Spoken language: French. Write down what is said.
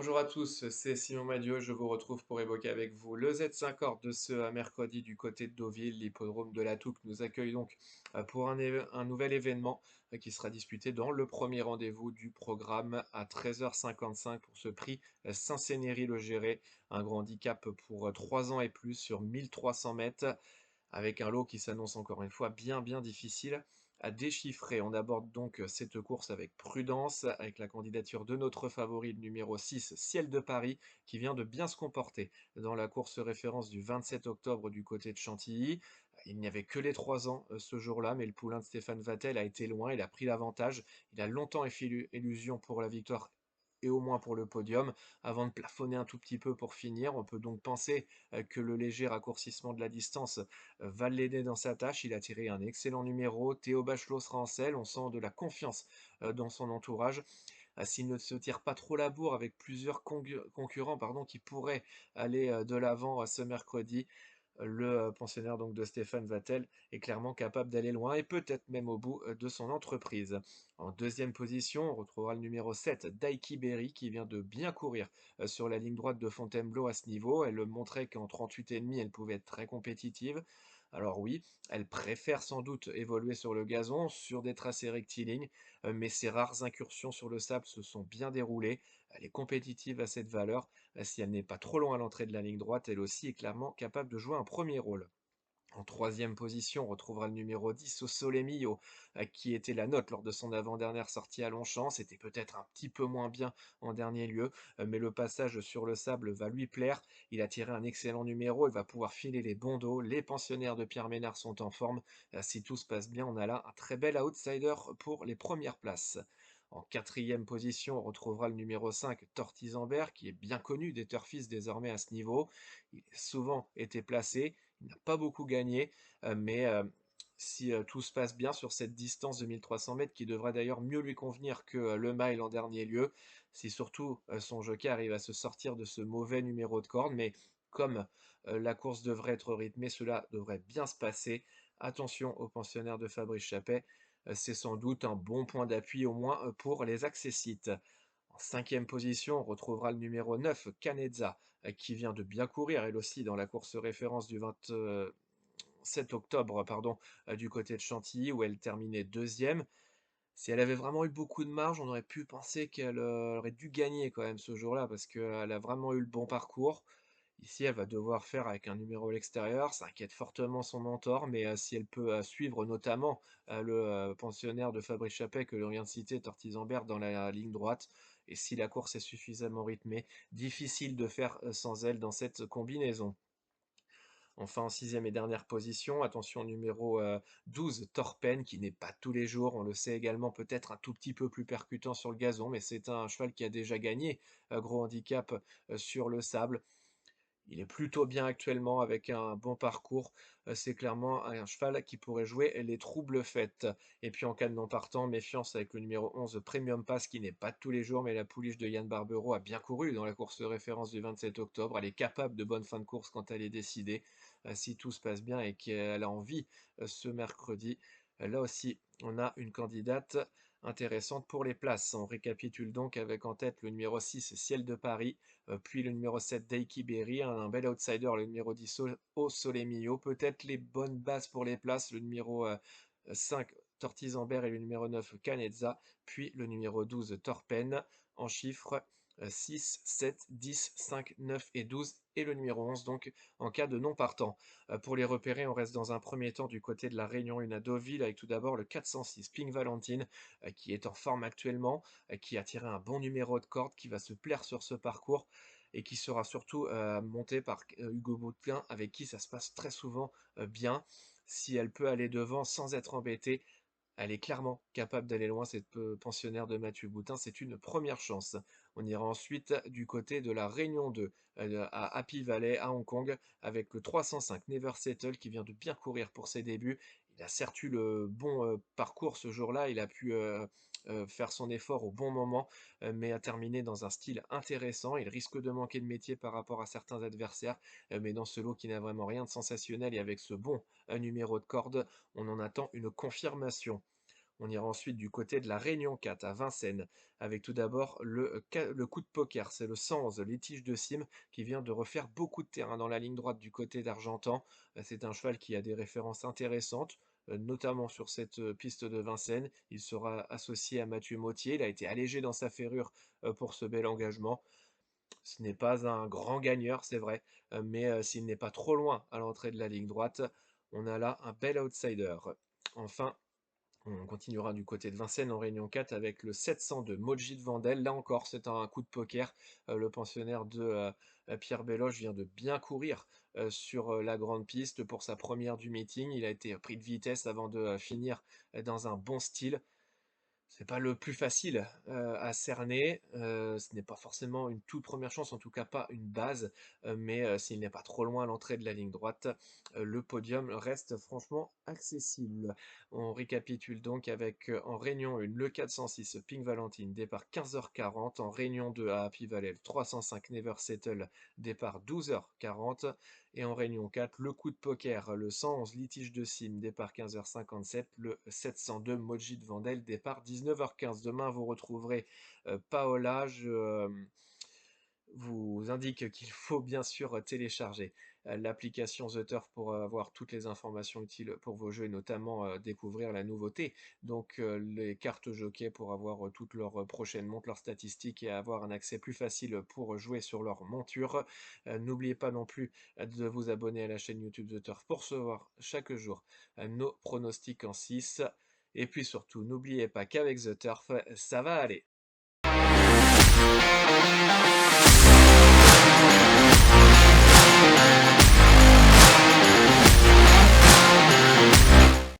Bonjour à tous, c'est Simon Madiot, je vous retrouve pour évoquer avec vous le Z5 Or de ce mercredi du côté de Deauville. L'hippodrome de la Touque nous accueille donc pour un nouvel événement qui sera disputé dans le premier rendez-vous du programme à 13h55 pour ce prix Saint-Sénéry-le-Géré, un grand handicap pour 3 ans et plus sur 1300 mètres avec un lot qui s'annonce encore une fois bien difficile à déchiffrer. On aborde donc cette course avec prudence, avec la candidature de notre favori, le numéro 6, Ciel de Paris, qui vient de bien se comporter dans la course référence du 27 octobre du côté de Chantilly. Il n'y avait que les 3 ans ce jour-là, mais le poulain de Stéphane Vattel a été loin, il a pris l'avantage. Il a longtemps fait illusion pour la victoire et au moins pour le podium, avant de plafonner un tout petit peu pour finir. On peut donc penser que le léger raccourcissement de la distance va l'aider dans sa tâche. Il a tiré un excellent numéro. Théo Bachelot sera en selle. On sent de la confiance dans son entourage. S'il ne se tire pas trop la bourre avec plusieurs concurrents qui pourraient aller de l'avant ce mercredi, le pensionnaire donc de Stéphane Vattel est clairement capable d'aller loin et peut-être même au bout de son entreprise. En deuxième position, on retrouvera le numéro 7, Daiki Berry, qui vient de bien courir sur la ligne droite de Fontainebleau à ce niveau. Elle montrait qu'en 38,5, elle pouvait être très compétitive. Alors oui, elle préfère sans doute évoluer sur le gazon, sur des tracés rectilignes, mais ses rares incursions sur le sable se sont bien déroulées. Elle est compétitive à cette valeur. Si elle n'est pas trop loin à l'entrée de la ligne droite, elle aussi est clairement capable de jouer un premier rôle. En troisième position, on retrouvera le numéro 10 au Sole Mio, qui était la note lors de son avant-dernière sortie à Longchamp. C'était peut-être un petit peu moins bien en dernier lieu, mais le passage sur le sable va lui plaire. Il a tiré un excellent numéro, il va pouvoir filer les bons dos. Les pensionnaires de Pierre Ménard sont en forme. Si tout se passe bien, on a là un très bel outsider pour les premières places. En quatrième position, on retrouvera le numéro 5, Tortizambert, qui est bien connu des turfistes désormais à ce niveau. Il a souvent été placé, il n'a pas beaucoup gagné, mais si tout se passe bien sur cette distance de 1300 mètres, qui devrait d'ailleurs mieux lui convenir que le mile en dernier lieu, si surtout son jockey arrive à se sortir de ce mauvais numéro de corde, mais comme la course devrait être rythmée, cela devrait bien se passer. Attention aux pensionnaires de Fabrice Chappet, c'est sans doute un bon point d'appui au moins pour les accessites. En cinquième position, on retrouvera le numéro 9, Canezza, qui vient de bien courir, elle aussi, dans la course référence du 27 octobre, du côté de Chantilly, où elle terminait deuxième. Si elle avait vraiment eu beaucoup de marge, on aurait pu penser qu'elle aurait dû gagner quand même ce jour-là, parce qu'elle a vraiment eu le bon parcours. Ici, elle va devoir faire avec un numéro à l'extérieur, ça inquiète fortement son mentor, mais si elle peut suivre notamment le pensionnaire de Fabrice Chappet que l'on vient de citer, Tortizambert, dans la ligne droite, et si la course est suffisamment rythmée, difficile de faire sans elle dans cette combinaison. Enfin, en sixième et dernière position, attention numéro 12, Torpen, qui n'est pas tous les jours, on le sait également, peut-être un tout petit peu plus percutant sur le gazon, mais c'est un cheval qui a déjà gagné gros handicap sur le sable. Il est plutôt bien actuellement avec un bon parcours. C'est clairement un cheval qui pourrait jouer les troubles fêtes. Et puis en cas de non partant, méfiance avec le numéro 11 Premium Pass qui n'est pas de tous les jours, mais la pouliche de Yann Barbero a bien couru dans la course de référence du 27 octobre. Elle est capable de bonne fin de course quand elle est décidée. Si tout se passe bien et qu'elle a envie ce mercredi. Là aussi, on a une candidate intéressante pour les places. On récapitule donc avec en tête le numéro 6, Ciel de Paris, puis le numéro 7, Daiki Berry, un bel outsider, le numéro 10, Au Sole Mio. Peut-être les bonnes bases pour les places, le numéro 5, Tortizambert et le numéro 9, Canezza, puis le numéro 12, Torpen, en chiffres 6, 7, 10, 5, 9 et 12, et le numéro 11, donc en cas de non partant. Pour les repérer, on reste dans un premier temps du côté de la Réunion 1 à Deauville, avec tout d'abord le 406, Pink Valentine, qui est en forme actuellement, qui a tiré un bon numéro de corde, qui va se plaire sur ce parcours et qui sera surtout monté par Hugo Boutin, avec qui ça se passe très souvent bien. Si elle peut aller devant sans être embêtée, elle est clairement capable d'aller loin, cette pensionnaire de Mathieu Boutin, c'est une première chance. On ira ensuite du côté de la Réunion 2, à Happy Valley, à Hong Kong, avec le 305 Never Settle qui vient de bien courir pour ses débuts. Il a certes eu le bon parcours ce jour-là, il a pu faire son effort au bon moment, mais a terminé dans un style intéressant. Il risque de manquer de métier par rapport à certains adversaires, mais dans ce lot qui n'a vraiment rien de sensationnel et avec ce bon numéro de corde, on en attend une confirmation. On ira ensuite du côté de la Réunion 4 à Vincennes, avec tout d'abord le coup de poker, c'est le 111, litige de cime, qui vient de refaire beaucoup de terrain dans la ligne droite du côté d'Argentan. C'est un cheval qui a des références intéressantes, notamment sur cette piste de Vincennes. Il sera associé à Mathieu Mottier, il a été allégé dans sa ferrure pour ce bel engagement. Ce n'est pas un grand gagneur, c'est vrai, mais s'il n'est pas trop loin à l'entrée de la ligne droite, on a là un bel outsider. Enfin, on continuera du côté de Vincennes en Réunion 4 avec le 700 de Moji de Vandel. Là encore, c'est un coup de poker. Le pensionnaire de Pierre Belloche vient de bien courir sur la grande piste pour sa première du meeting. Il a été pris de vitesse avant de finir dans un bon style. C'est pas le plus facile à cerner. Ce n'est pas forcément une toute première chance, en tout cas pas une base, mais s'il n'est pas trop loin à l'entrée de la ligne droite, le podium reste franchement accessible. On récapitule donc avec en Réunion 1 le 406 Pink Valentine, départ 15h40. En Réunion 2 à Happy Valley, le 305 Never Settle, départ 12h40. Et en Réunion 4, le coup de poker, le 111 litige de Sim, départ 15h57, le 702 Moji de Vandel, départ 19h15. Demain, vous retrouverez Paola. Je vous indique qu'il faut bien sûr télécharger l'application The Turf pour avoir toutes les informations utiles pour vos jeux et notamment découvrir la nouveauté. Donc les cartes jockey pour avoir toutes leurs prochaines montres, leurs statistiques et avoir un accès plus facile pour jouer sur leur monture. N'oubliez pas non plus de vous abonner à la chaîne YouTube The Turf pour recevoir chaque jour nos pronostics en 6. Et puis surtout, n'oubliez pas qu'avec The Turf, ça va aller.